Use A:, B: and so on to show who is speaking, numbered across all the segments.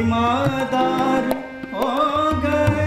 A: ईमानदार हो गए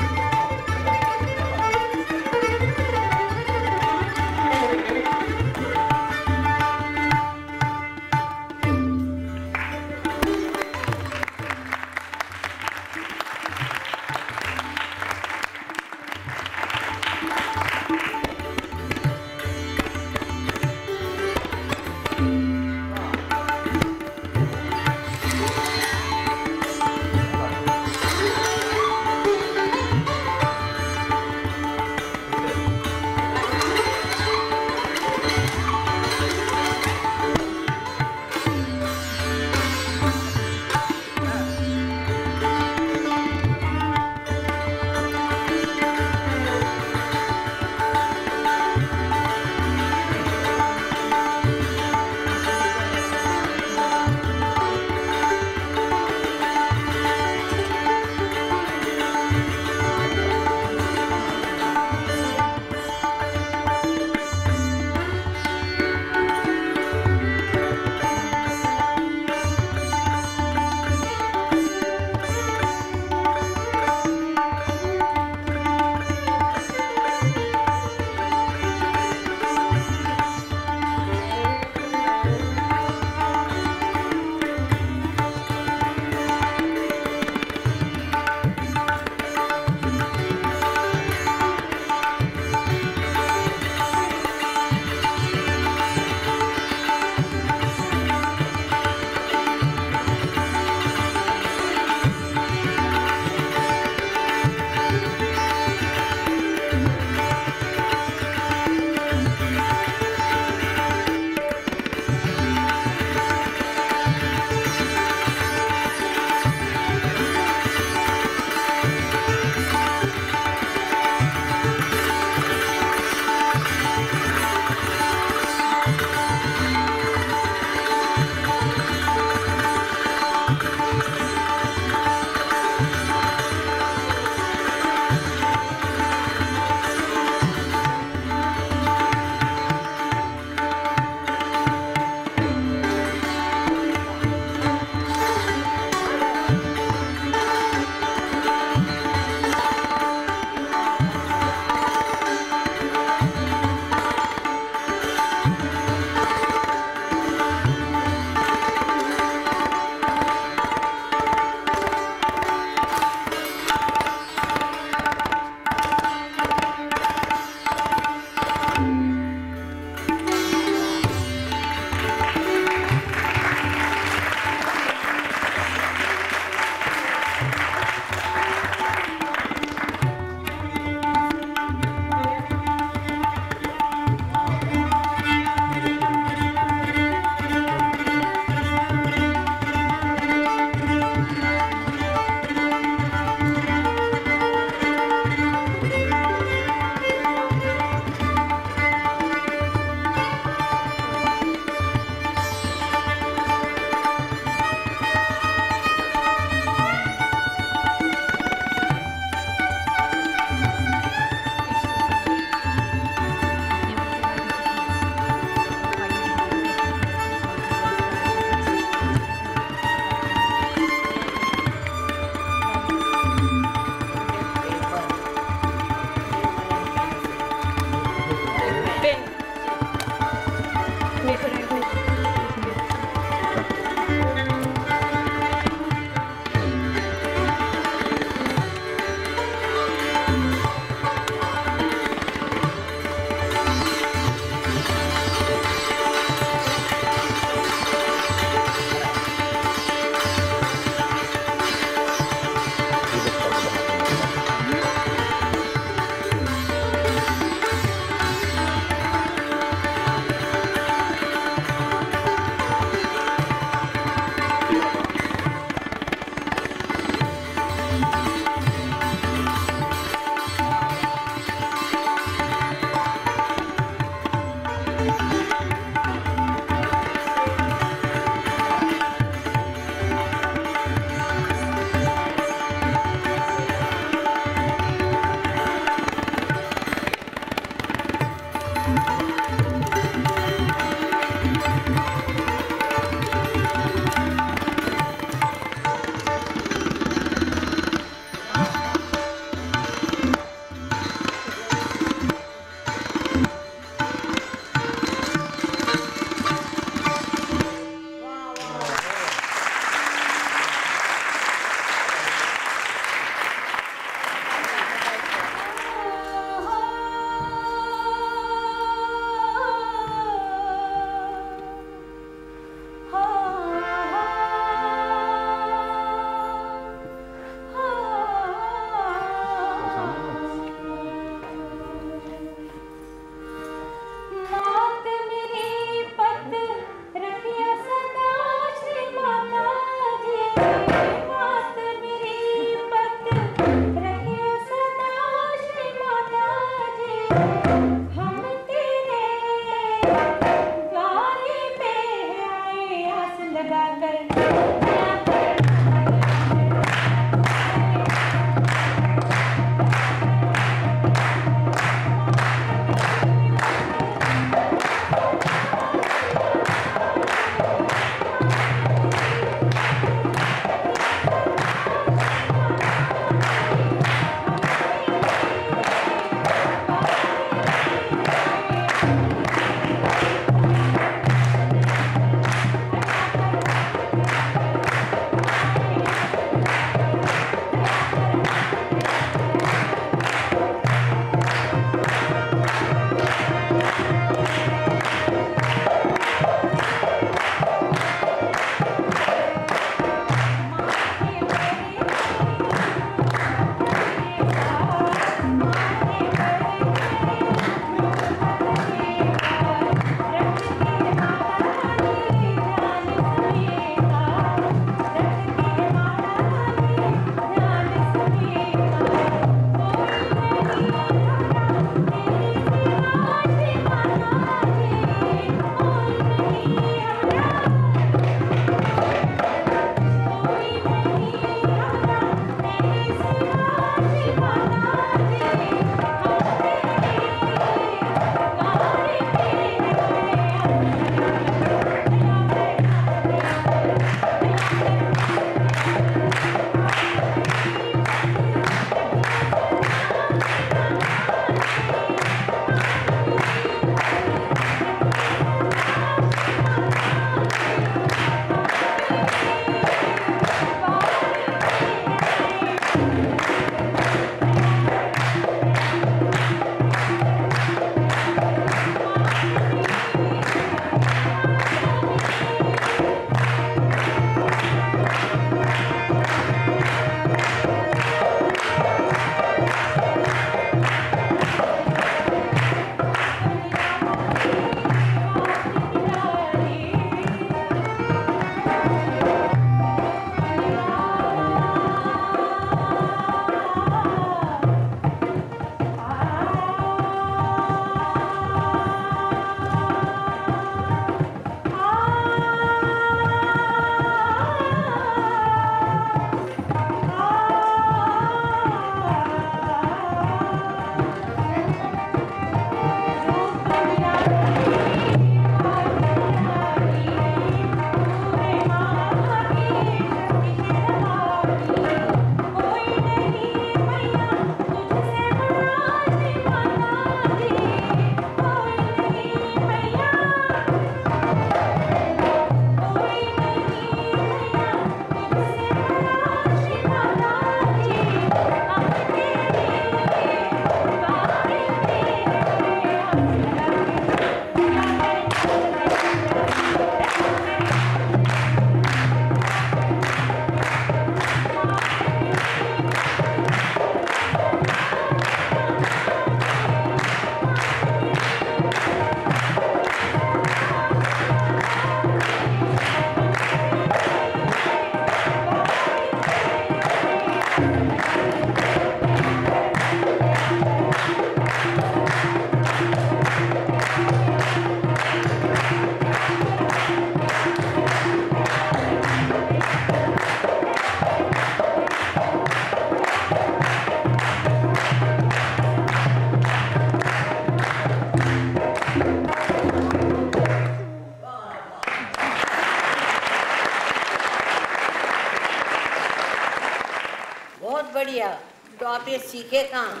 A: सीखे कहाँ?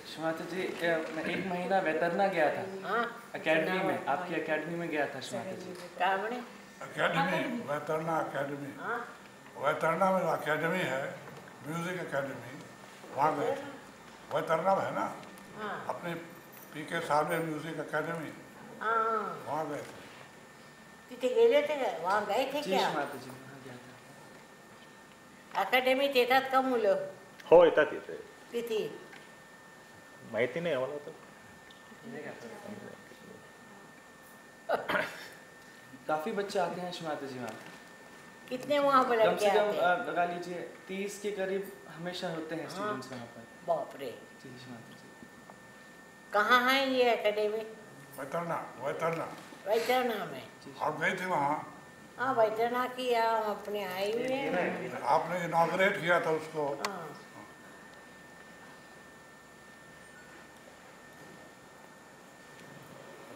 B: श्रीमाता जी मैं 1 महीना वेतरना गया था।
A: हाँ,
B: अकेडमी में, आपकी अकेडमी में गया था श्रीमाता जी।
A: क्या बने?
C: Academy, Vaitarna academy.
A: हाँ,
C: वैतरना में अकेडमी है, म्यूजिक अकेडमी, वहाँ गए थे। वैतरना है ना,
A: हाँ,
C: अपने पीके साहब म्यूजिक अकेडमी,
A: हाँ,
C: वहाँ गए थे।
A: तिथे गेले थे का? वहाँ गए थे
B: जी
A: क्या?
B: श्रीमाता जी वहाँ गया था।
A: अकॅडमीत येतात का मुलं?
D: हो येतात येते.
A: किती?
D: माहिती नाही आम्हाला तर.
B: काफी बच्चे आते हैं श्रीमाता जी वहाँ।
A: कितने वहाँ पर
B: कम
A: लड़के
B: से
A: आते हैं?
B: कम लगा लीजिए 30 के करीब हमेशा होते हैं स्टूडेंट्स वहाँ पर।
A: बाप रे,
B: जी श्रीमाता जी।
A: कहाँ है ये अकेडमी?
C: वैतरना, वैतरना।
A: वैतरना में।
C: आप गए थे वहाँ?
A: हाँ, वैतरना की हम अपने आए हुए हैं।
C: आपने इनॉग्रेट किया था उसको।
A: हाँ,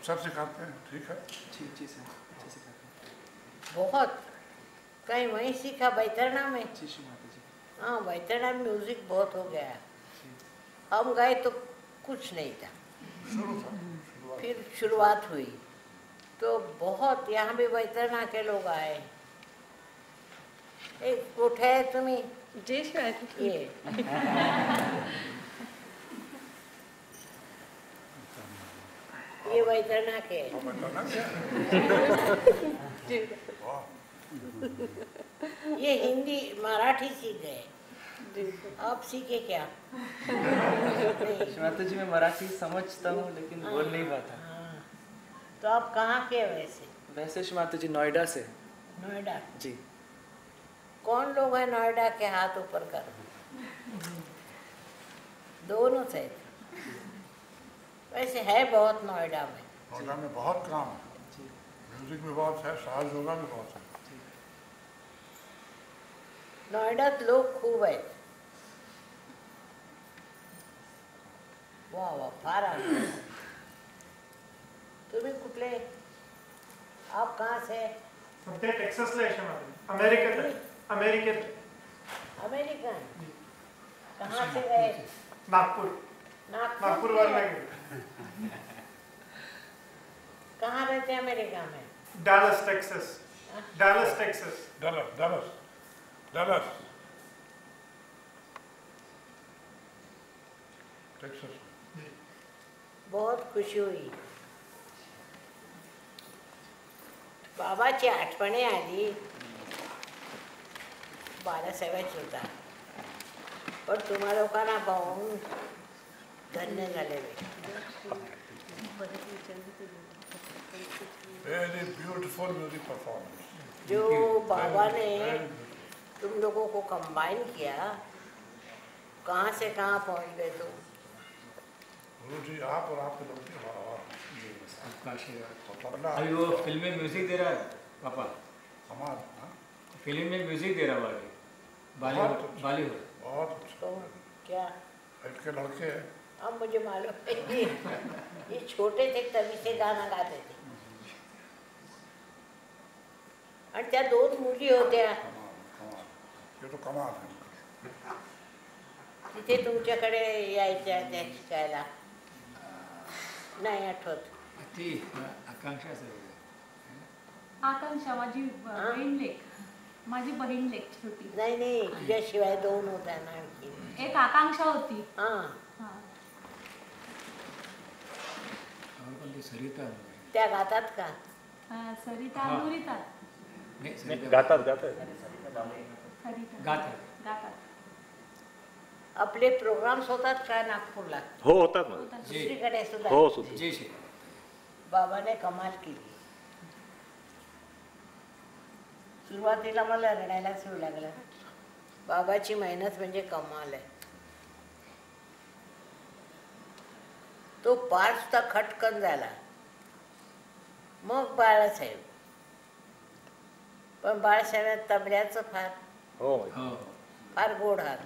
C: सब सिखाते हैं, ठीक है।
B: जी सर, अच्छे से करते हैं।
A: बहुत कहीं वहीं सीखा वैतरना में।
B: जी श्रीमाता जी।
A: हाँ, वैतरना में म्यूजिक बहुत हो गया। हम गए तो कुछ नहीं था, फिर शुरुआत हुई तो बहुत यहाँ भी वैतरना के लोग आए। एक उठे तुम्हें
E: जी शायद
A: ये ये वैतरना के
C: वैतरना क्या?
E: जी
C: वाह,
A: ये हिंदी मराठी सीख गए।
E: जी
A: आप सीखे क्या?
B: श्रीमाता जी मैं मराठी समझता हूँ लेकिन बोल नहीं पाता।
A: हाँ, तो आप कहाँ के वैसे?
B: वैसे श्रीमाता जी नोएडा से।
A: नोएडा।
B: जी।
A: कौन लोग हैं नोएडा के? हाथ ऊपर कर। दोनों से। वैसे है बहुत नोएडा में।
C: नोएडा में बहुत काम है, म्यूजिक में बहुत है, साज योगा में बहुत है।
A: नोएडा लोग खूप आहेत. वा वा फार आनंद. तुम्ही कुठले? आप कहाँ से?
F: सध्या टेक्सासला आहे शहरात, अमेरिकेत आहे. अमेरिकेत
A: अमेरिकन. कहाँ से गए?
F: नागपूर. नागपूर वरनं गेलो.
A: कहाँ रहते हैं अमेरिका में?
F: Dallas Texas. Dallas Texas.
C: Dallas Dallas Dallas Texas.
A: बहुत खुशी हुई. बाबाची आठवणी आली. बाळासाहेबांची होता. पण तुम्हा लोकांना पाहून धन्य झालेले.
C: Very beautiful music performance.
A: जो बाबा ने तुम लोगों को कंबाइन किया, कहाँ से कहाँ पहुँच गए तुम.
C: गुरु जी आप और आपके लोग
G: अभी वो फिल्म में म्यूजिक दे रहा है पापा.
C: हमारा
G: फिल्म में म्यूजिक दे रहा है अभी. Bollywood Bollywood.
C: बहुत अच्छा.
A: तो क्या
C: हाइट के लड़के हैं.
A: अब मुझे मालूम है. ये छोटे थे तभी से गाना गाते थे. आणि त्या दोन मुली होत्या.
C: ये तो कमाल है.
A: तिथे तुमच्याकडे यायच्या त्या शिकायला. नाही आठवत.
G: ती आकांक्षा सर.
E: आकांक्षा माझी बहीण लेक. माझी बहीण लेक छोटी.
A: नाही नाही तुझ्याशिवाय दोन होत्या ना आणखी.
E: एक आकांक्षा होती.
A: हां
E: हां.
G: और पण ती सरिता.
A: त्या गातात का?
E: सरिता
G: हां.
E: नुरिता.
G: नाही
D: नाही,
G: सरिता
D: गातात गातात
E: सरिता
G: गातात.
E: गातात.
A: आपले प्रोग्राम्स होतात का नागपूरला?
D: हो होतात ना.
A: दुसरीकडे सुद्धा?
D: हो सुद्धा.
G: जय श्री.
A: बाबाने कमाल केली. सुरुवातीला मला रडायला सुरू लागलं. बाबाची मेहनत म्हणजे कमाल आहे. तो पार सुद्धा खटकन झाला. मग बाळासाहेब. पण बाळासाहेब तबल्याचं फार
D: हो
G: हो.
A: फार गोड हात.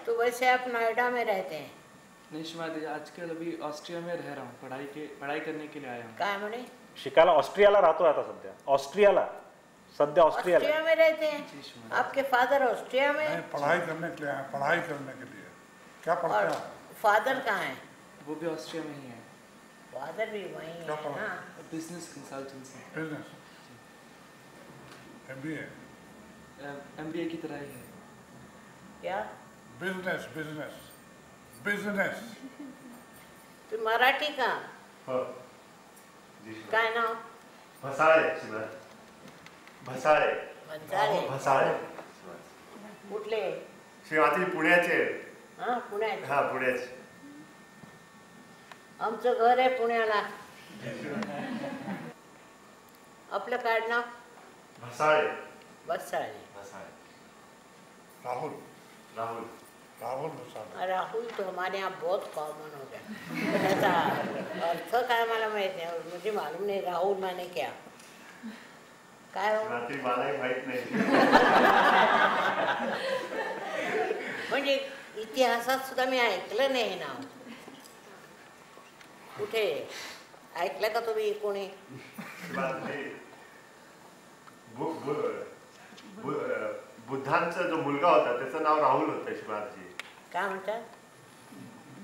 A: तो वैसे आप नोएडा में रहते हैं?
B: नहीं श्रीमती आजकल अभी ऑस्ट्रिया में रह रहा हूँ. पढ़ाई करने के लिए आया हूँ.
A: काय म्हणे?
D: शिकायला ऑस्ट्रियाला राहतोय आता सध्या. ऑस्ट्रियाला सध्या ऑस्ट्रियाला
A: ऑस्ट्रिया में रहते हैं। आपके फादर ऑस्ट्रिया में
C: नहीं, पढ़ाई करने के लिए आए, पढ़ाई करने के लिए। क्या पढ़ते
A: और
C: हैं आप?
A: फादर कहाँ है?
B: वो भी ऑस्ट्रिया में ही है,
A: फादर भी वहीं
C: क्या
A: है
C: पढ़ा?
A: ना।
B: Business consultancy,
C: business, MBA,
B: MBA की तरह ही है।
A: क्या
C: बिजनेस, बिजनेस, बिजनेस।
A: तू मराठी का
H: हो जी
A: काय नाव?
H: भसाळे शिवाय भसाळे
A: बंजारे
H: भसाळे
A: कुठले?
H: शिवाजी पुण्याचे
A: हा पुण्यात.
H: हा पुण्याचे
A: आमचं घर आहे पुण्याला. आपलं काय नाव?
H: भसाळे
A: बसाळे.
H: भसाळे
C: राहुल,
H: राहुल
C: राहुल भसाले।
A: राहुल तो हमारे यहाँ बहुत कॉमन हो गया. त्याचा अर्थ काय मला माहित नाही, मुझे मालूम नहीं राहुल माने क्या. काय हो?
H: रात्री मलाही माहित नाही.
A: म्हणजे इतिहासात सुद्धा मी ऐकलं नाही हे नाव. कुठे ऐकलं का तुम्ही कोणी?
H: बुद्धांचा जो मुलगा होता त्याचं नाव राहुल होतं शिवाजी.
A: काय म्हणतात?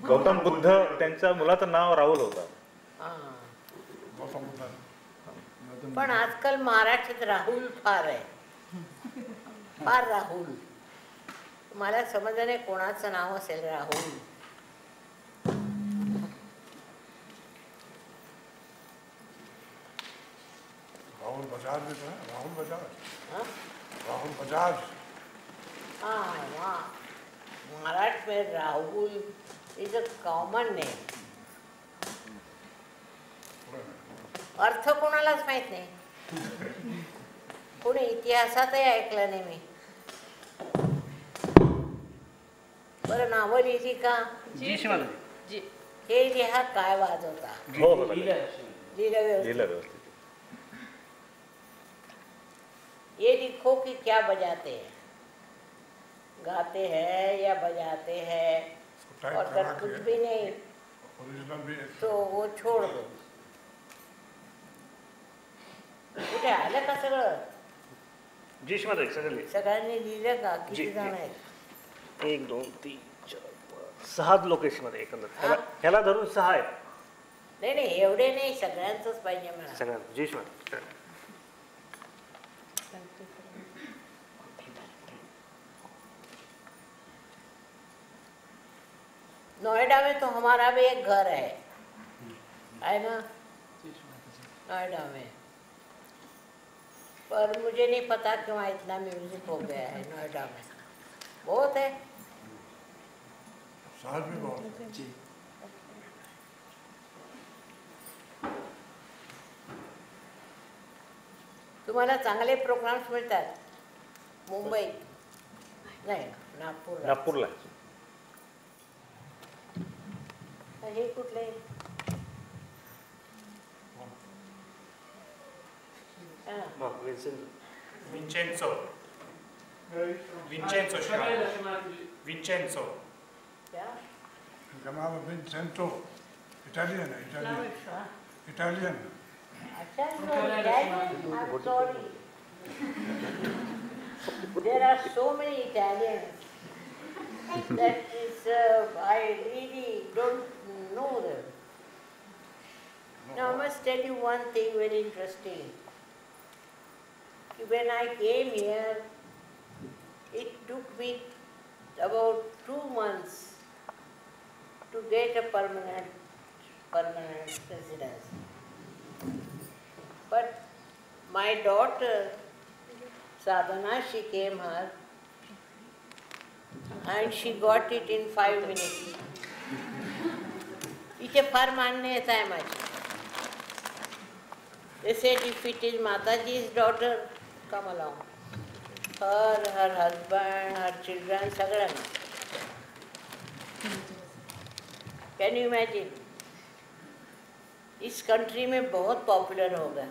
D: गौतम बुद्ध त्यांच्या मुलाचं नाव राहुल होतं.
A: हा.
C: गौतम बुद्ध।
A: पण आजकाल मराठीत राहुल फार आहे, फार राहुल. मला समजलं नाही कोणाचं नाव असेल राहुल.
C: राहुल बजाज भी तो है, राहुल बजाज,
A: हाँ?
C: राहुल बजाज।
A: हाँ वहाँ महाराष्ट्र में Rahul is a common name. अर्थ कोणालाच माहित नाही, कोणी इतिहासातही ऐकलं नाही मी. बरं नावं लिहिली का?
E: जी
A: हे लिहा काय वाजवता?
D: हो हो
A: लिहिलं
D: लिहिलं
A: व्यवस्थित.
D: व्यवस्थित.
A: ये लिखो कि क्या बजाते हैं, गाते हैं या बजाते हैं.
C: टाइप
A: और
C: करा
A: अगर कुछ
C: के
A: भी नहीं
C: ओरिजिनल भी एक
A: तो वो छोड़ दो. कुठे आलं का सगळं?
I: जीशमध्ये सगळे
A: सगळ्यांनी लिहिलं का? किती
I: जी.
A: जण आहेत?
I: 1 2 3 4 5 6 लोकेशनमध्ये एकंदर ह्याला धरून 6 आहेत
A: नाही नाही एवढे नाही, सगळ्यांचंच पाहिजे मला.
I: सगळ्यांना जीशमध्ये.
A: नोएडा में तो हमारा भी एक घर है ना, नोएडा में. पर मुझे नहीं पता क्यों इतना म्यूजिक हो गया है नोएडा में. बहुत है.
C: साज भी बहुत है।
B: जी
A: तुम्हाला चांगले प्रोग्राम्स मिळतात मुंबईत? नाही नागपूर.
D: नागपूरला
A: हे कुठले? हां.
F: विंचेन्सो विंचेन्सो विंचेन्सो
A: क्या?
C: इनका नाम है विंसेंटो, इटालियन है, इटालियन, इटालियन।
A: अच्छा, so Italian, I'm sorry. There are so many Italians that is, I really don't know them. Now I must tell you one thing very interesting. When I came here, it took me about 2 months to get a permanent residence. But my daughter, Sadhana, she came here and she got it in 5 minutes. इथे फार मान्यता आहे माझी. They said if it is Mataji's daughter, come along. Her husband, her children, सगळ्यांना. Can you imagine? Is country में बहुत popular होगा.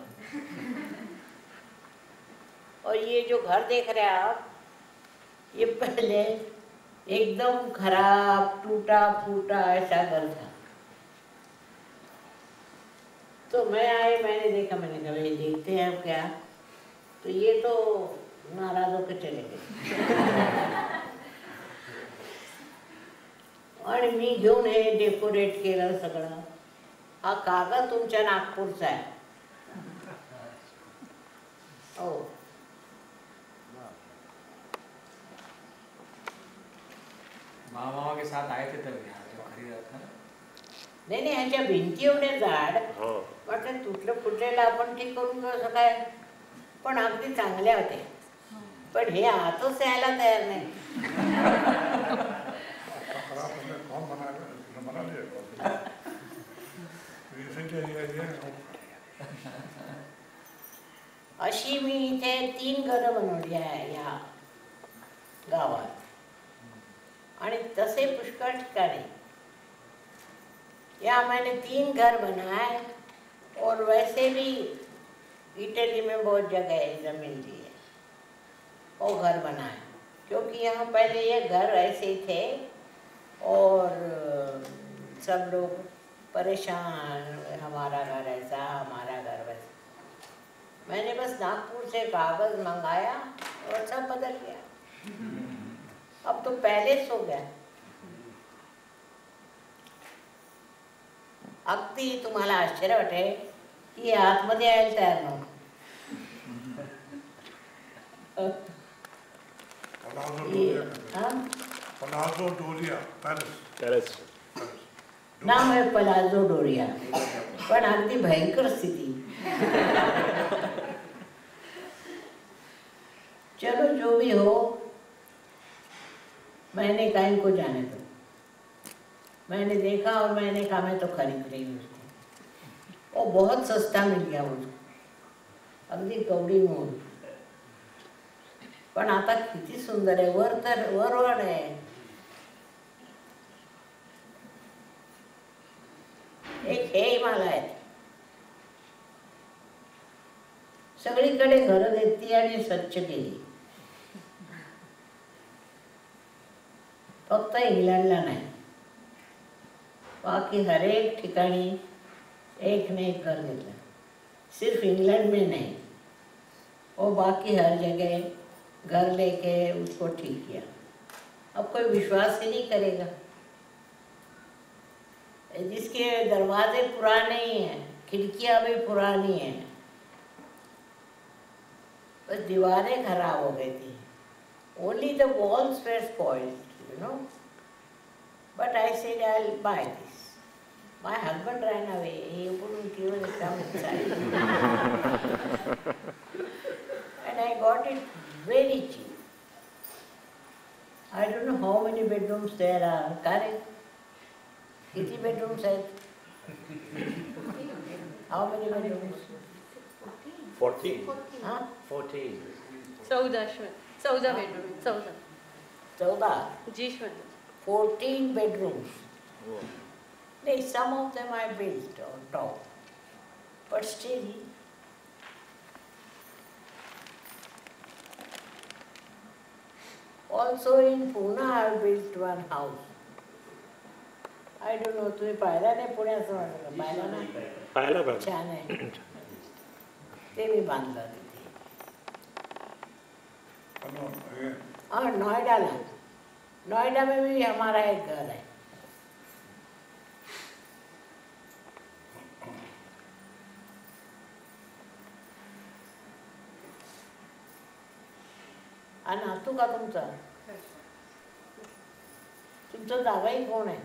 A: और ये जो घर देख रहे हैं आप, ये पहले एकदम खराब टूटा फूटा ऐसा घर था. तो मैं आई, मैंने देखा, मैंने कहा ये देखते हैं अब क्या. तो ये तो नाराज होकर चले गए. आणि मी घेऊन हे डेकोरेट केलं सगळं. हा कागद तुमच्या नागपूरचा आहे. हो.
G: मामा के साथ आए थे तब यहाँ जो खरीदा था.
A: नाही नाही, ह्याच्या भिंती एवढे जाड
I: हो.
A: वाटतं तुटलं फुटलेलं आपण ठीक करून कसं काय, पण अगदी चांगल्या होते. पण हे आतच यायला तयार नाही.
C: खराब हमने कौन बनाएगा, इसने बना लिया. इसीलिए ये
A: अशी मी इथे 3 घरं बनवली आहे या गावात, आणि तसे पुष्कळ ठिकाणी. यहाँ मैंने 3 घर बनाए, और वैसे भी इटली में बहुत जगह जमीन ली है, वो घर बनाए. क्योंकि यहाँ पहले ये घर ऐसे ही थे, और सब लोग परेशान, हमारा घर ऐसा, हमारा घर वैसा. मैंने बस नागपुर से कागज मंगाया और सब बदल गया. अब तो पैलेस हो गया. अगदी तुम्हाला आश्चर्य वाटेल की आतमध्ये यायला तयार नव्हतं.
C: पलाजो डोरिया पैलेस.
I: त्यालाच
A: नाम है पलाजो डोरिया, पण अगदी भयंकर स्थिती. चलो जो भी हो, मैंने कहीं को जाने दो. मैंने देखा और मैंने कहा मैं तो खरीद रही हूँ उसको. वो बहुत सस्ता मिल गया मुझको, अगदी कवडी मोल. पण आता किती सुंदर आहे. वर तर वरवण आहे. एक हे हिमालय आहेत. सगळीकडे घरं घेतली आणि स्वच्छ केली. फक्त इंग्लंडला नाही, बाकी हर एक ठिकाणी एक न एक घर घेतला. सिर्फ इंग्लैंड में नहीं, और बाकी हर जगह घर लेके उसको ठीक किया. अब कोई विश्वास ही नहीं करेगा. जिसके दरवाजे पुराने ही हैं, खिड़कियां भी पुरानी हैं, बस दीवारें खराब हो गई थी. ओनली द वॉल्स वर spoiled, you know. But I said I'll buy this. My husband ran away. He wouldn't even come inside. And I got it very cheap. I don't know how many bedrooms there are. Correct? Kitty bedrooms आहेत? How many bedrooms?
I: 14.
A: Huh?
I: 14.
E: 14 bedroom.
A: 14.
E: जी Shweta.
A: 14 bedrooms. Some of them I built on top, but still, also in Pune I built one house. I don't know, तुम्ही पाहिला नाही पुण्याचं वाटलं? पाहिला ना?
I: पाहायला पाहिजे.
A: छान आहे. ते मी बांधलं तिथे. और नोएडा में भी हमारा एक घर है. आणि नातू का तुमचा? तुमचं जावई कोण आहे?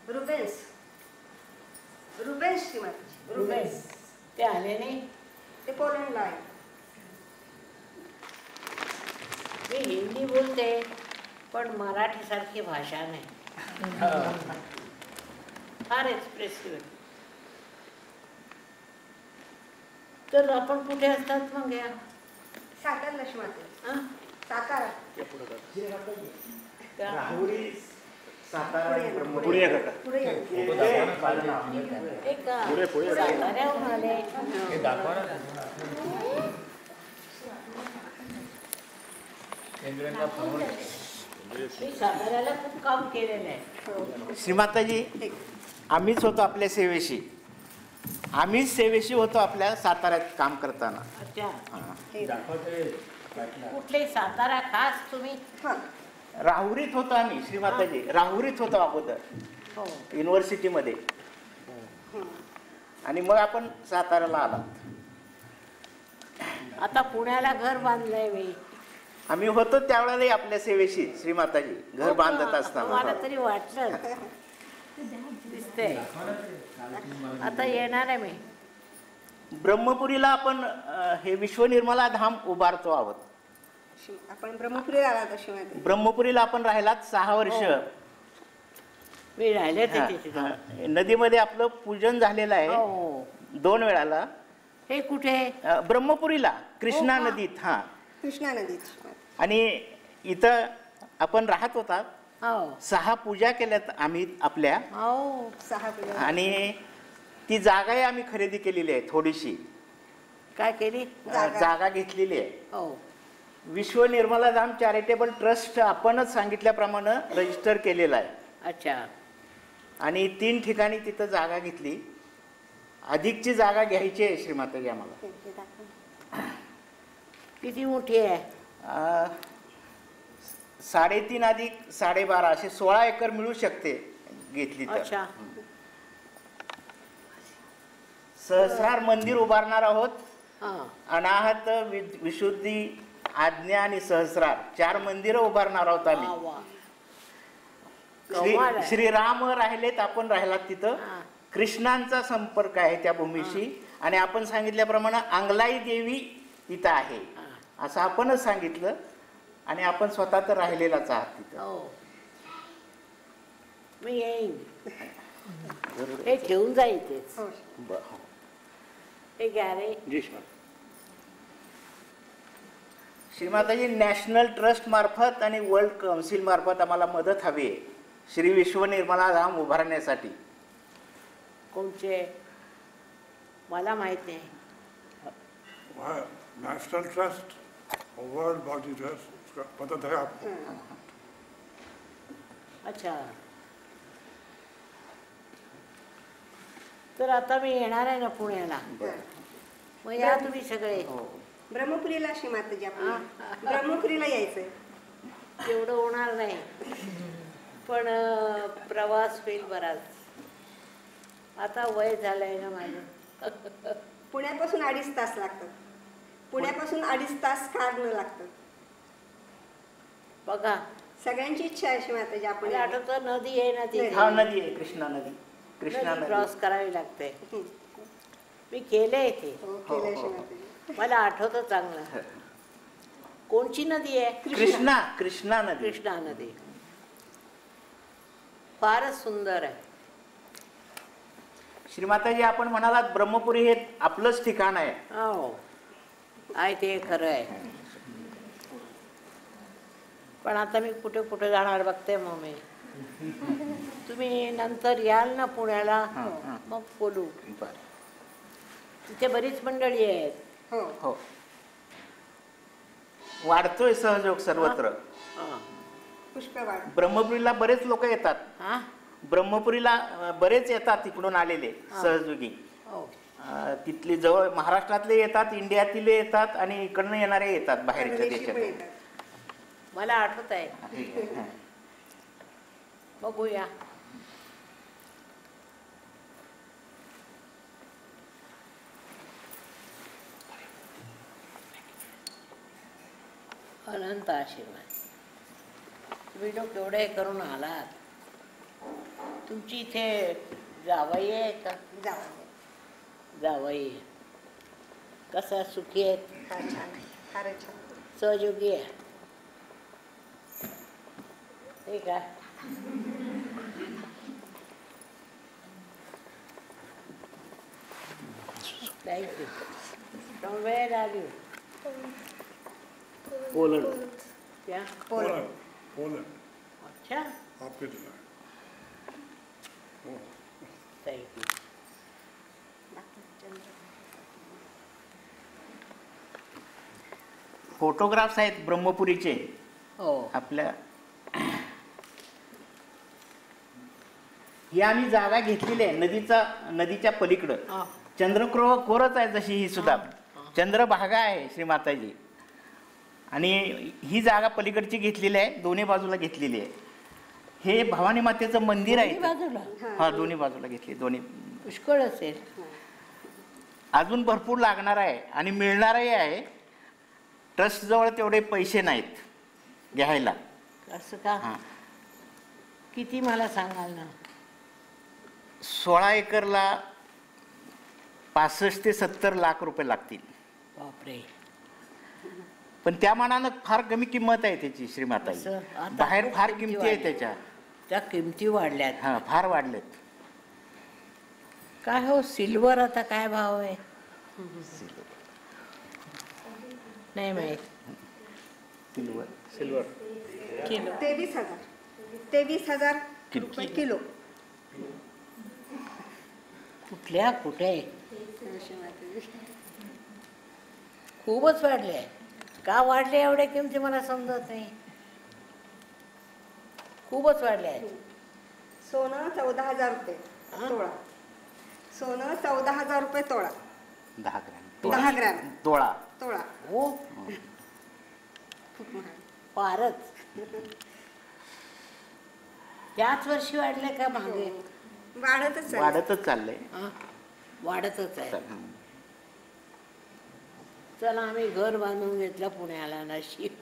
J: रुबेन्स श्रीमती.
A: रुबेन्स. ते आले नाही?
J: ते पोलंडला आहे.
A: मी हिंदी बोलते, पण मराठीसारखी भाषा नाही. फार एक्सप्रेसिव्ह. तर आपण कुठे असतात मग या?
J: सातारला श्रीमती.
A: हां?
J: सातारा.
I: पुढे या काका.
J: पुढे या.
A: पुढे साताऱ्याहून आले. मी साताऱ्याला खूप काम केलेलं आहे.
K: श्रीमाताजी, आम्हीच होतो आपल्या सेवेशी. आम्ही सेवेशी होतो आपल्या साताऱ्यात काम करताना.
A: अच्छा.
J: हे
A: कुठले सातारा खास तुम्ही?
J: हां
K: राहुरीत होतो आम्ही श्रीमाताजी, राहुरीत होतो अगोदर
A: हो.
K: युनिव्हर्सिटीमध्ये, आणि मग आपण साताऱ्याला आला.
A: आता पुण्याला घर बांधलंय मी.
K: आम्ही होतो त्यावेळेला आपल्या सेवेशी श्रीमाताजी घर बांधत असताना.
A: मला तरी वाटलं दिसतंय. आता येणार आहे मी.
K: ब्रह्मपुरीला आपण हे विश्वनिर्मला धाम उभारतो आहोत.
J: आपण ब्रह्मपुरीला आला तशी माहिती.
K: ब्रह्मपुरीला आपण राहिलात 6 वर्ष.
A: मी राहिले
K: हा, हा. नदीमध्ये आपलं पूजन झालेलं आहे
A: हो.
K: 2 वेळाला.
A: हे कुठे?
K: ब्रह्मपुरीला कृष्णा
A: हो का?
K: नदीत. हा,
J: कृष्णा नदीत.
K: आणि इथं आपण राहत होता.
A: हो
K: 6 पूजा केल्यात आम्ही आपल्या.
A: हो
J: 6 पूजा.
K: आणि ती जागाही आम्ही खरेदी केलेली आहे थोडीशी.
A: काय केली?
K: जागा घेतलेली आहे.
A: हो
K: विश्व निर्मला धाम चॅरिटेबल ट्रस्ट आपणच सांगितल्याप्रमाणे रजिस्टर केलेला आहे.
A: अच्छा.
K: आणि 3 ठिकाणी तिथं जागा घेतली. अधिकची जागा घ्यायची आहे श्रीमाताजी आम्हाला.
A: किती मोठी आहे?
K: 3.5 अधिक 12.5 असे 16 एकर मिळू शकते घेतली तर.
A: अच्छा.
K: सहस्रार मंदिर उभारणार आहोत.
A: हां
K: अनाहत, विशुद्धी, आज्ञा आणि सहस्रार 4 मंदिरं उभारणार आहोत आम्ही.
A: वा वा. कमाल आहे.
K: श्रीराम राहिलेत, आपण राहिलात तिथं.
A: हां.
K: कृष्णांचा संपर्क आहे त्या भूमीशी. आणि आपण सांगितल्याप्रमाणे अंगलाई देवी तिथं आहे असं आपणच सांगितलं. आणि आपण स्वतः तर राहिलेलाच आहात तिथं.
A: हो मी येईन. हे ठेवून जाईल तेच.
K: बरं.
A: हे घ्या रे.
K: श्रीमाताजी, नॅशनल ट्रस्ट मार्फत आणि वर्ल्ड काउन्सिल मार्फत आम्हाला मदत हवी आहे श्री विश्व निर्मला धाम उभारण्यासाठी.
A: कोणचे? मला माहित नाही.
C: नेशनल ट्रस्ट और वर्ल्ड बॉडी ट्रस्ट, उसका मदद है आपको?
A: अच्छा. तर आता मी येणार आहे ना पुण्याला. मग या तुम्ही सगळे.
J: ब्रह्मपुरीला अशी माताजी आपण ब्रह्मपुरीला यायचंय.
A: तेवढं होणार नाही, पण प्रवास होईल बराच. आता वय झालंय ना माझं.
J: पुण्यापासून 2.5 तास लागतात. पुण्यापासून 2.5 तास काढणं लागतं.
A: बघा
J: सगळ्यांची इच्छा आहे अशी माताजी आपण.
A: मला आठवतं नदी आहे ना ती.
K: हा, नदी आहे कृष्णा नदी. कृष्णा नदी
A: क्रॉस करावी लागते. मी केले ते.
J: केलंय अशी माताजी.
A: मला आठवतं चांगलं. कोणची नदी आहे?
K: कृष्णा. कृष्णा नदी.
A: कृष्णा नदी फारच सुंदर आहे.
K: श्रीमाताजी, आपण म्हणालात ब्रह्मपुरी हे आपलंच ठिकाण आहे.
A: हो आहे ते खरं आहे. पण आता मी कुठे कुठे जाणार बघते मग मी. तुम्ही नंतर याल ना पुण्याला, मग बोलू. तिथे बरीच मंडळी आहेत.
K: हो, वाढतोय सहयोग सर्वत्र. ब्रह्मपुरीला बरेच लोक येतात. ब्रह्मपुरीला बरेच येतात तिकडून आलेले सहयोगी. तिथले जवळ महाराष्ट्रातले येतात, इंडियातले येतात आणि इकडनं येणारे येतात बाहेरच्या देशात.
A: मला आठवत आहे. बघूया. अनंत आशीर्वाद. तुम्ही लोक केवढे करून आलात. तुमची इथे जावई आहे का? जावई कसा सुखी आहेत? सहयोगी आहे. ठीक आहे. Thank you. From where are you?
K: Poland.
A: क्या?
C: पोलैंड.
A: अच्छा.
C: आपके जिला है.
A: थँक्यू.
K: फोटोग्राफ्स आहेत ब्रह्मपुरीचे.
A: हो.
K: आपल्या ही आम्ही जागा घेतलेली आहे नदीच्या पलीकडं. कोरच आहे जशी ही सुद्धा चंद्रभागा आहे श्रीमाताजी. आणि ही जागा पलीकडची घेतलेली आहे, दोन्ही बाजूला घेतलेली आहे. हे भवानी मातेचं मंदिर आहे.
A: बाजूला
K: हा दोन्ही बाजूला घेतली, दोन्ही
A: पुष्कळ असेल.
K: अजून भरपूर लागणार आहे आणि मिळणारही आहे. ट्रस्टजवळ तेवढे पैसे नाहीत घ्यायला.
A: असं का? किती मला सांगाल ना?
K: 16 एकरला 65 ते 70 लाख रुपये लागतील.
A: बापरे.
K: पण त्या मानानं फार कमी किंमत आहे त्याची श्रीमाताजी. बाहेर फार किमती आहे त्याच्या.
A: त्या किमती वाढल्यात.
K: हा फार वाढल्यात.
A: काय हो सिल्वर आता काय भाव आहे? नाही माहित.
K: सिल्वर
J: किलो 23,000 रुपये किलो.
A: कुठल्या कुठे? खूपच वाढले. का वाढले एवढे किमती मला समजत नाही. खूपच वाढले आहेत.
J: सोनं 14,000 रुपये तोळा. सोनं 14,000 रुपये तोळा.
K: 10 ग्रॅम.
J: 10 ग्रॅम
K: तोळा.
J: तोळा.
A: हो
J: खूप महाग.
A: फारच. त्याच वर्षी वाढले का मागे?
J: वाढतच
K: चाललंय.
A: वाढतच आहे. चला आम्ही घर बांधून घेतलं पुण्याला. नशीब.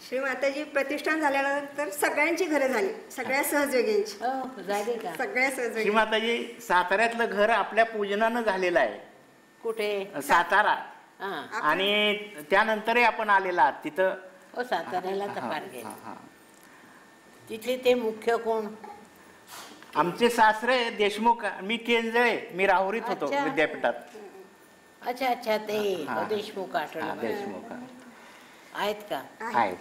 J: श्रीमाताजी प्रतिष्ठान झाल्यानंतर सगळ्यांची घरं झाली. सगळ्या सहयोगींची
A: झाली का?
J: सगळ्या सहयोगी.
K: श्रीमाताजी साताऱ्यातलं घर आपल्या पूजनानं झालेलं आहे.
A: कुठे?
K: सातारा. आणि त्यानंतरही आपण आलेला आहात तिथं.
A: हो साताऱ्याला तर फार गेले. तिथले ते मुख्य कोण?
K: आमचे सासरे देशमुख. मी केंजळे. मी राहुरीत होतो विद्यापीठात.
A: अच्छा अच्छा ते देशमुख आठवलं.
K: देशमुख
A: आहेत का?
K: आहेत.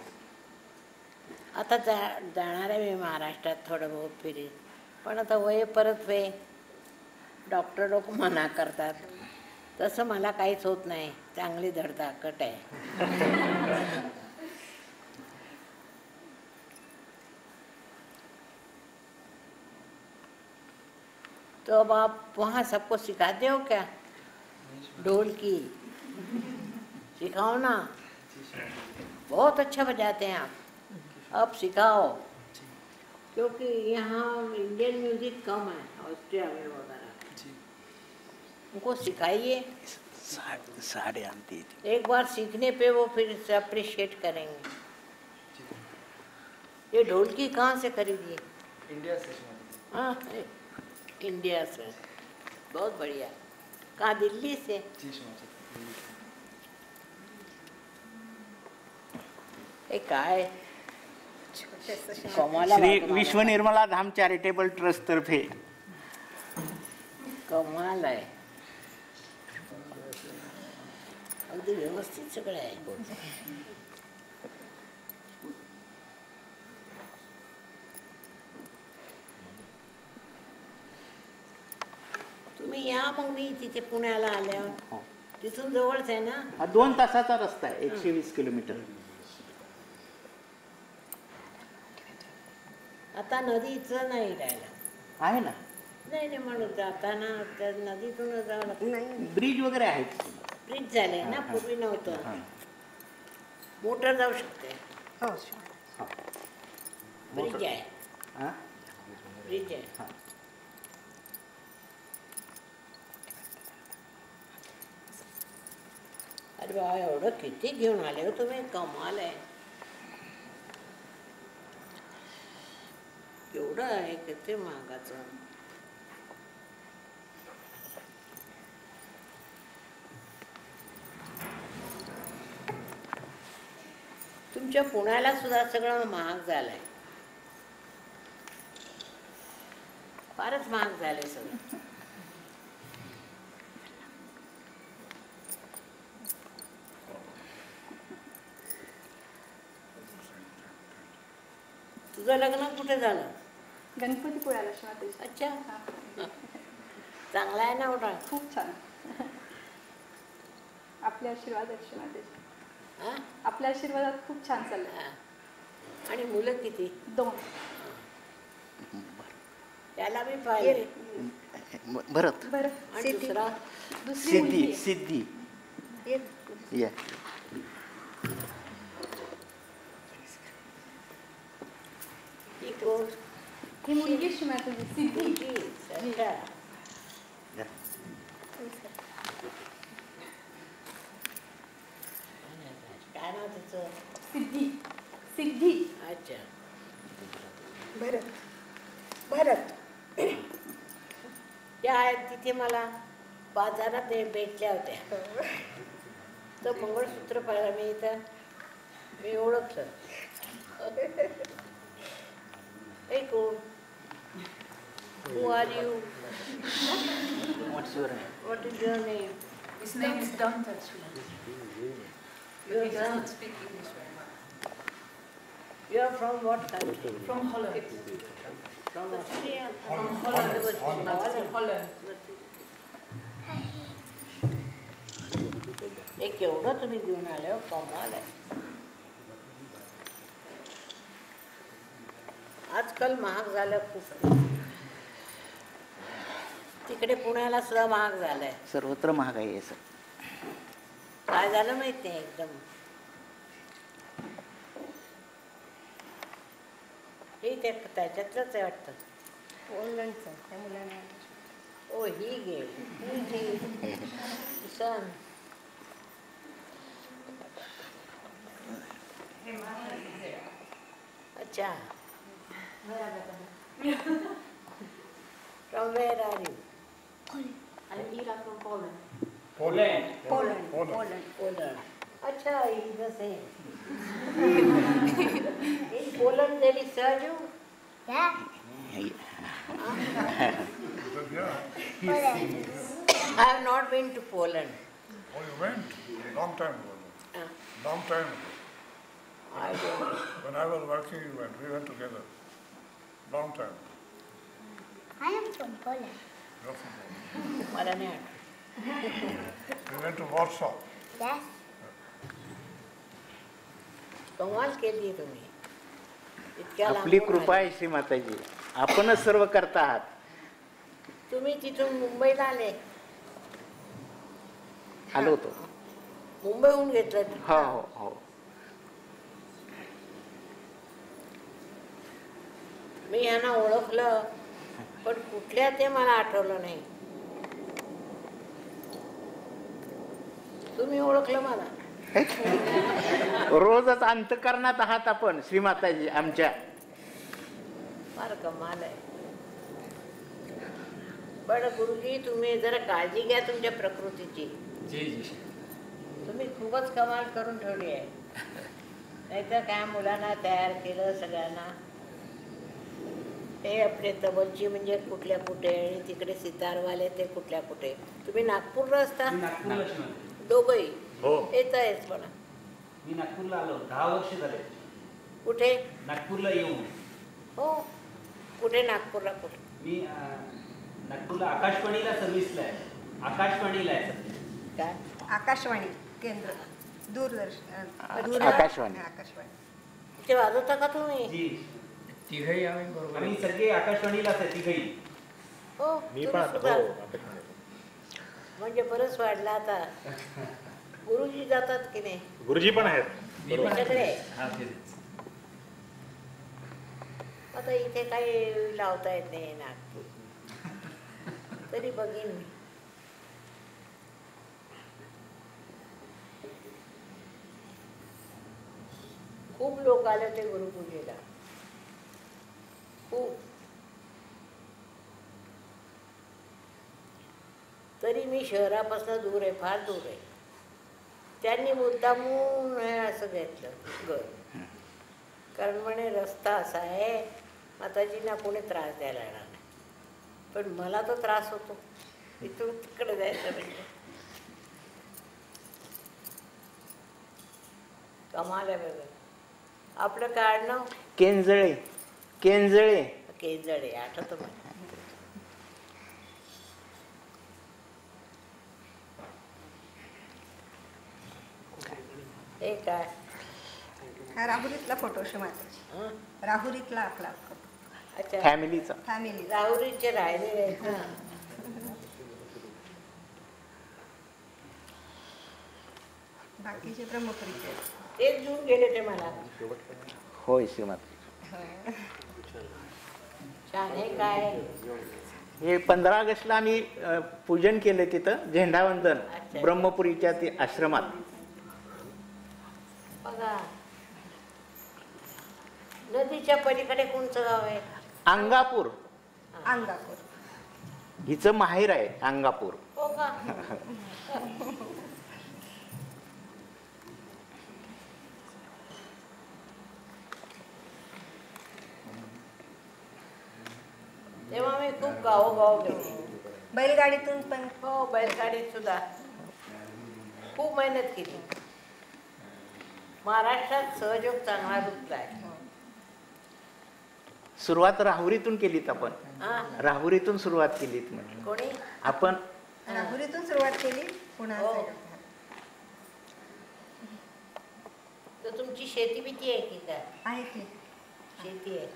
A: आता जाणार आहे मी महाराष्ट्रात थोडं बहुत फिरी. पण आता वय परत वय. डॉक्टर लोक मना करतात. तसं मला काहीच होत नाही. चांगली धडधाकट आहे. तो अब आप वहाँ सबको सिखाते हो क्या? ढोलकी सिखाओ ना. बहुत अच्छा बजाते हैं आप. अब सिखाओ. क्योंकि यहाँ इंडियन म्यूजिक कम है ऑस्ट्रिया में वगैरह. उनको सिखाइए.
K: साड़े आती.
A: एक बार सीखने पे वो फिर से अप्रिशिएट करेंगे. ये ढोलकी कहाँ से खरीदी?
B: इंडिया से.
A: हाँ इंडिया से. बहुत बढ़िया. कहाँ? दिल्ली से? काय
K: श्री विश्व निर्मला धाम चॅरिटेबल ट्रस्ट तर्फे.
A: कमाल आहे. अगदी व्यवस्थित सगळं आहे. तुम्ही या मग मी तिथे पुण्याला आल्यावर. तिथून जवळच आहे ना?
K: हा 2 तासाचा रस्ता आहे. 120 किलोमीटर.
A: आता नदीचं नाही राहिलं.
K: आहे ना?
A: नाही नाही म्हणून जाताना त्या नदीतूनच जावं लागतं.
K: ब्रिज वगैरे आहेत.
A: ब्रिज झाले ना. पूर्वी नव्हतं. मोटर जाऊ शकते. ब्रिज आहे. ब्रिज आहे. अरे बाबा एवढं किती घेऊन आले हो तुम्ही. कमाल आहे. एवढं आहे किती महागाचं. तुमच्या पुण्याला सुद्धा सगळं महाग झालंय. फारच महाग झालंय सगळं. तुझं लग्न कुठे झालं?
J: गणपतीपुळ्याला.
A: अच्छा. चांगला आहे ना एवढा?
J: खूप छान. आपल्या आशीर्वादात आपल्या आशीर्वादात खूप छान चाललंय.
A: आणि मुलं किती?
J: 2.
A: त्याला मी पाहिले.
K: भरत
J: बरं
A: आणि दुसरा
K: सिद्धी सिद्धी या
A: ही कोण?
E: ही मुलगी श्रीमाताजी सिद्धी.
A: अच्छा. काय नाव तिचं?
E: सिद्धी सिद्धी.
A: अच्छा.
J: भरत भरत
A: त्या आहेत तिथे मला बाजारात भेटल्या होत्या. तर मंगळसूत्र पाहिलं मी इथं मी ओळखलं. हे कोण? Who are you?
K: What's your name?
A: What is your name?
E: His name is Dante actually.
A: Your
E: He
A: son?
E: doesn't speak English very well.
A: You are from what country?
E: From Holland.
A: From Austria?
E: From Holland. Holland.
A: हे केवढं तुम्ही घेऊन आले हो, कमाल आहे. आजकाल महाग झालं खूप. तिकडे पुण्याला सुद्धा महाग झालंय.
K: सर्वत्र महागाई आहे सर.
A: काय झालं माहित नाही एकदम. हे त्याच्यातलंच आहे वाटतं.
J: पोलंडचं त्या मुलांना.
A: ओ ही गेली सण. अच्छा. From where are you?
E: And Ira from Poland.
C: Poland.
J: Poland
C: Poland.
J: Poland
A: Poland. अच्छा, he's the same. In Poland there is Sergio?
C: Yeah.
A: I have not been to Poland.
C: Oh, you went? Long time ago.
A: Uh,
C: Long time ago.
A: I don't know.
C: When I was working, you went. We went together. Long time.
L: I am from Poland.
C: You're from Poland.
A: मला नाही आठवत.
C: We went to Warsaw.
L: Yes.
A: कमाल केली तुम्ही. इतक्या
K: आपली
A: लांबून
K: कृपा
A: आले.
K: आहे श्री माताजी. आपणच सर्व करता आहात.
A: तुम्ही तिथून मुंबईला आले.
K: आलो होतो.
A: मुंबईहून घेतलं.
K: हो हो हो.
A: मी यांना ओळखलं पण कुठल्या ते मला आठवलं नाही. तुम्ही ओळखलं मला.
K: रोजच अंतकरणात आहात आपण श्री माताजी आमच्या.
A: फार कमाल आहे. पण गुरुजी तुम्ही जरा काळजी घ्या तुमच्या प्रकृतीची.
G: जी जी.
A: तुम्ही खूपच कमाल करून ठेवली आहे. नाहीतर काय मुलांना तयार केलं सगळ्यांना. हे आपले तबलची म्हणजे कुठल्या कुठे आणि तिकडे सितारवाले ते कुठल्या कुठे. तुम्ही नागपूरला असता?
G: नागपूरला
A: दोघंही
D: हो.
A: येत आहेस म्हणा.
G: मी नागपूरला आलो 10 वर्ष झाले.
A: कुठे?
G: नागपूरला येऊन.
A: हो. कुठे नागपूरला कुठे?
G: मी नागपूरला आकाशवाणीला सर्व्हिसला आहे. आकाशवाणीला आहे सध्या.
A: काय?
J: आकाशवाणी केंद्र दूरदर्शन
K: आकाशवाणी.
J: आकाशवाणी.
A: ते वाजवता का तुम्ही?
G: जी.
B: तिघही आम्ही बरोबर.
G: आम्ही सगळे आकाशवाणीलाच आहे तिघही.
A: हो.
D: मी
A: तुम्ही
D: पण
A: सुद्धा?
D: हो.
A: म्हणजे बरंच वाढलं आता. गुरुजी जातात की नाही?
D: गुरुजी पण आहेत.
G: मी पण
A: सगळे.
G: हा, तेच.
A: आता इथे काही लावता येत नाही नागपूर. तरी बघीन मी. खूप लोक आले होते गुरुपूजेला. खूप. तरी मी शहरापासून दूर आहे, फार दूर आहे. त्यांनी मुद्दामून असं घेतलं घर. कारण म्हणे रस्ता असा आहे माताजींना कोणी त्रास द्यायला येणार नाही. पण मला तो त्रास होतो. इथून तिकडे जायचं म्हणजे कमाल आहे वेगळं. आपलं काय नाव?
K: केंजळे. केंजळे.
A: केंजळे. आठवतं मला. हे काय?
J: हा राहुरीतला फोटो श्रीमाताजी.
A: हं?
J: राहुरीतला आपला फोटो.
A: अच्छा.
K: फॅमिलीचा.
J: फॅमिली.
A: राहुरीचे राहिले आहेत ना.
J: बाकीचे ब्रह्मपुरीचे
A: तेच घेऊन गेले ते मला.
K: होय श्रीमाता.
A: छान आहे काय.
K: हे 15 ऑगस्टला आम्ही पूजन केलं तिथं झेंडावंदन ब्रह्मपुरीच्या आश्रमात.
A: बघा नदीच्या पलीकडे कोणचं गाव आहे?
K: अंगापूर.
J: अंगापूर.
K: हिचं माहेर आहे अंगापूर.
A: हो का? तेव्हा मी खूप गावोगाव गेले.
J: बैलगाडीतून पण.
A: हो बैलगाडीत सुद्धा खूप मेहनत केली. महाराष्ट्रात सहयोग चांगला रुजला आहे.
K: सुरुवात राहुरीतून केलीत आपण. राहुरीतून सुरुवात केलीत म्हटलं.
A: कोणी?
K: आपण
J: राहुरीतून सुरुवात केली. पुन्हा
A: तर तुमची शेती बिती आहे की काय?
J: आहे की.
A: शेती आहे.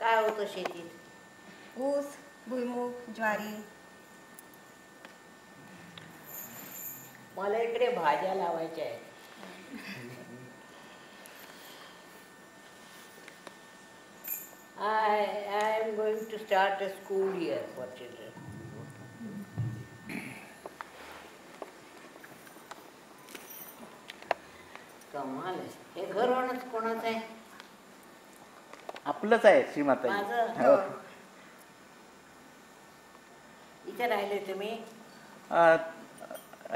A: काय होतं शेतीत?
J: ऊस, भुईमूग, ज्वारी.
A: मला इकडे भाज्या लावायच्या आहेत. I am going to start a school here for children. कमाल आहे. हे घर कोणाचं आहे?
K: आपलंच आहे श्रीमाता.
A: माझं. इथे राहिले तुम्ही?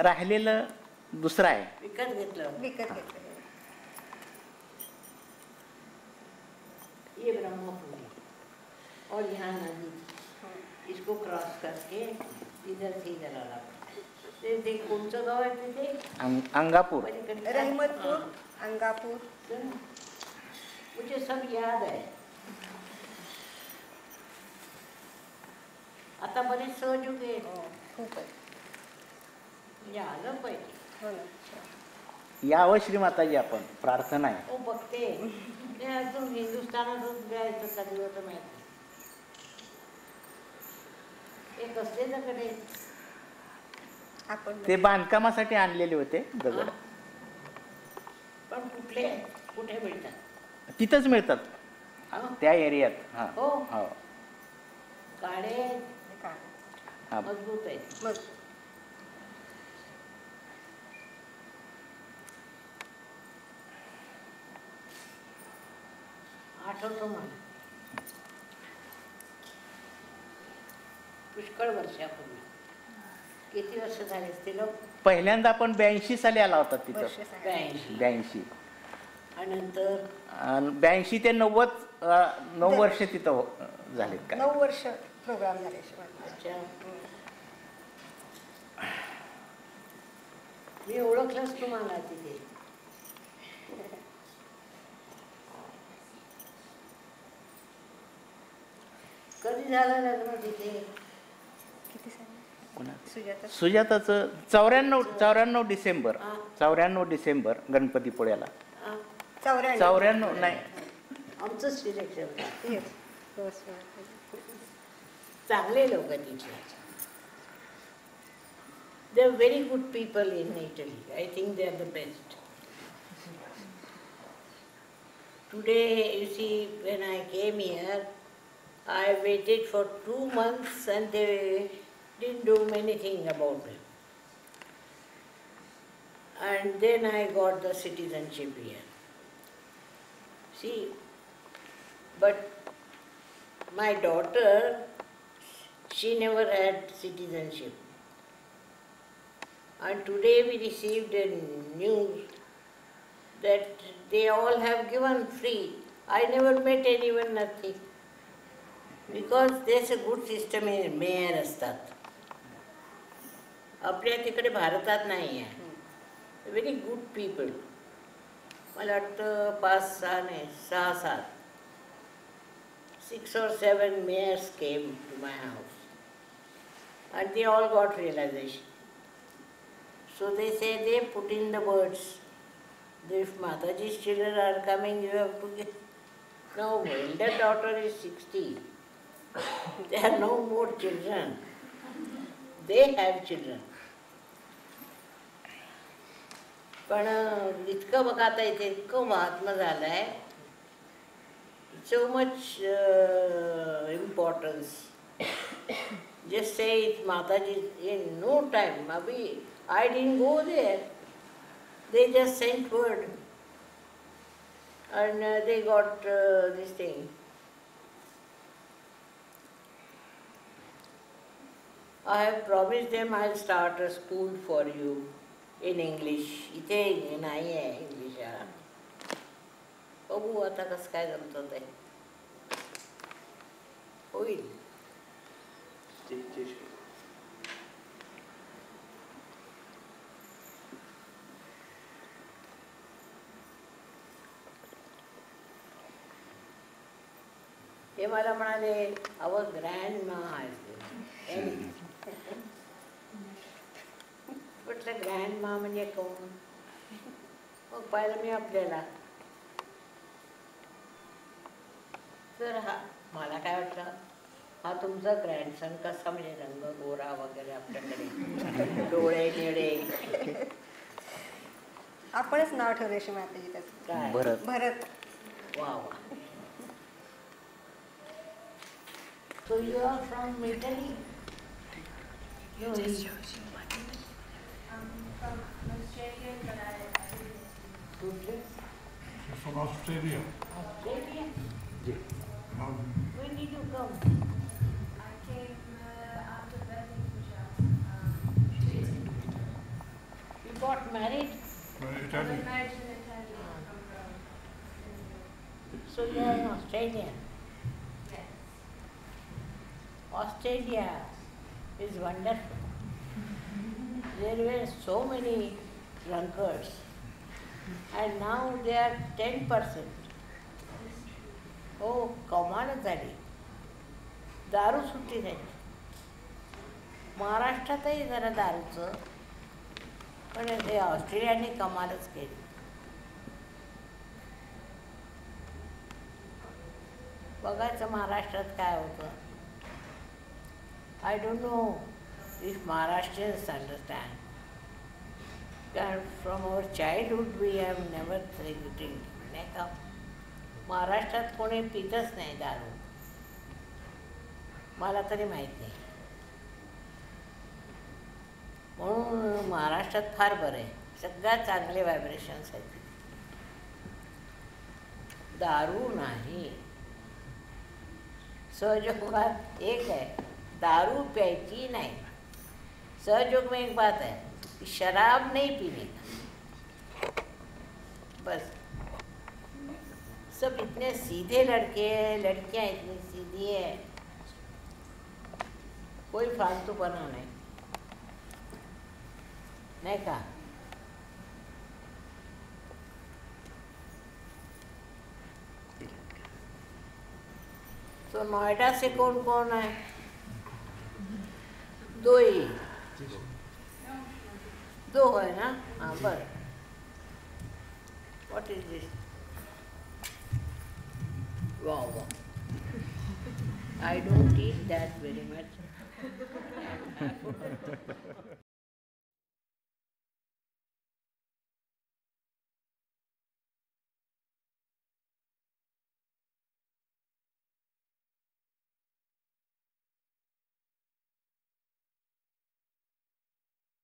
K: राहिलेलं दुसरं आहे.
A: विकत घेतलं?
J: विकत घेतलं.
A: ये ब्रह्मपुरी और यहाँ नदी, इसको क्रॉस करके इधर से इधर आना पड़ता है. ते कोणचं गाव आहे तिथे?
K: अंगापूर.
J: रहमतपूर, अंगापूर.
A: मुझे सब याद आहे. आता बरेच सहयोग आहे.
J: खूपच.
A: म्हणजे आलं पाहिजे.
K: यावं श्रीमाताजी आपण प्रार्थना आहे.
A: हो बघते. ते अजून हिंदुस्थानातच जायचं कधी होतं माहिती. हे कसले दगड आहे?
K: ते बांधकामासाठी आणलेले होते दगड.
A: पण कुठले कुठे मिळतात?
K: तिथंच मिळतात त्या एरियात. हा
A: हो.
K: हो.
A: काळे मजबूत आहेत. आठवतो मला. पुष्कळ वर्षापूर्वी. किती वर्ष झाले असतील?
K: पहिल्यांदा आपण 82 साली आला होता तिथं.
A: 82. आणि नंतर
K: 82 ते 90 9 वर्ष तिथं झालेत का?
J: 9 वर्ष प्रोग्राम झाले.
A: अच्छा. मी ओळखलंच तुम्हाला तिथे. कधी झालं लग्न तिथे?
K: सुजाताचं 94 डिसेंबर. 94 डिसेंबर गणपतीपुळ्याला. 94 नाही.
A: आमचं सिलेक्शन. चांगले लोक तिथे. They are very good people in Italy. I think they are the best. Today, you see, when I came here, I waited for 2 months and they didn't do anything about it. And then I got the citizenship here. See, but my daughter, she never had citizenship. And today we received a news that they all have given free. I never met anyone, nothing. Because there's a good system in mayor असतात. आपल्या तिकडे भारतात नाही आहे. Very good people. मला वाटतं 5-6 नाही 6-7 6 or 7 mayors came to my house. And they all got realization. So they say they put in the words, if Mataji's children are coming, you have to get. No, elder daughter is 60. There are no more children. They have children. पण इतकं बघा आता इथे इतकं महात्मा झालं आहे, so much importance. Just say it, Mataji, in no time. Abhi, I didn't go there. They just sent word. And they got this thing. I have promised them I'll start a school for you in English. इथे नाही आहे English शाळा. बघू आता कसं काय जमतं ते. होईल. ते मला म्हणाले अवर ग्रँड मा आहे. म्हटलं ग्रँड मा म्हणजे कोण? मग पाहिलं मी आपल्याला. तर हा मला काय वाटलं, हा तुमचा ग्रँडसन कसा म्हणजे रंग गोरा वगैरे आपल्याकडे, डोळे निळे.
J: आपणच नाव ठेवलं रेश्माताई त्याचं.
A: काय
J: भरत.
A: वा वा. So you are from Italy? No,
E: I'm from Australia, but I
A: good place.
C: She's from Australia.
A: Australia? When did you come?
E: I came after wedding Puja.
A: You got married?
C: No,
E: I
C: Italy.
E: was married in Italy.
A: So you are an Australian.
E: Yes.
A: Australia is wonderful. There were so many drunkards, and now they are 10%. Oh, कमालच झाली. दारू सुट्टी झाली. महाराष्ट्रातही जरा दारूचं, पण ते ऑस्ट्रेलियाने कमालच केली. बघायचं महाराष्ट्रात काय होतं. I don't know if Maharashtrians understand. From our childhood we have never drank, नाही का? महाराष्ट्रात कोणी पितच नाही दारू, मला तरी माहीत नाही. म्हणून महाराष्ट्रात फार बरं आहे, सगळ्यात चांगले व्हायब्रेशन्स आहेत. दारू नाही. सहयोगात एक है, दारू प्यायची नहीं. सहयोग में एक बात है, शराब नहीं पीने का. बस. सब इतने सीधे लड़के हैं, लड़कियां इतनी सीधी है, कोई फालतूपना नहीं. नहीं कहा. तो नोएडा से कौन कौन है? दो ही. दो है ना? हाँ बस. What is this? Wow, wow. I don't eat that very much.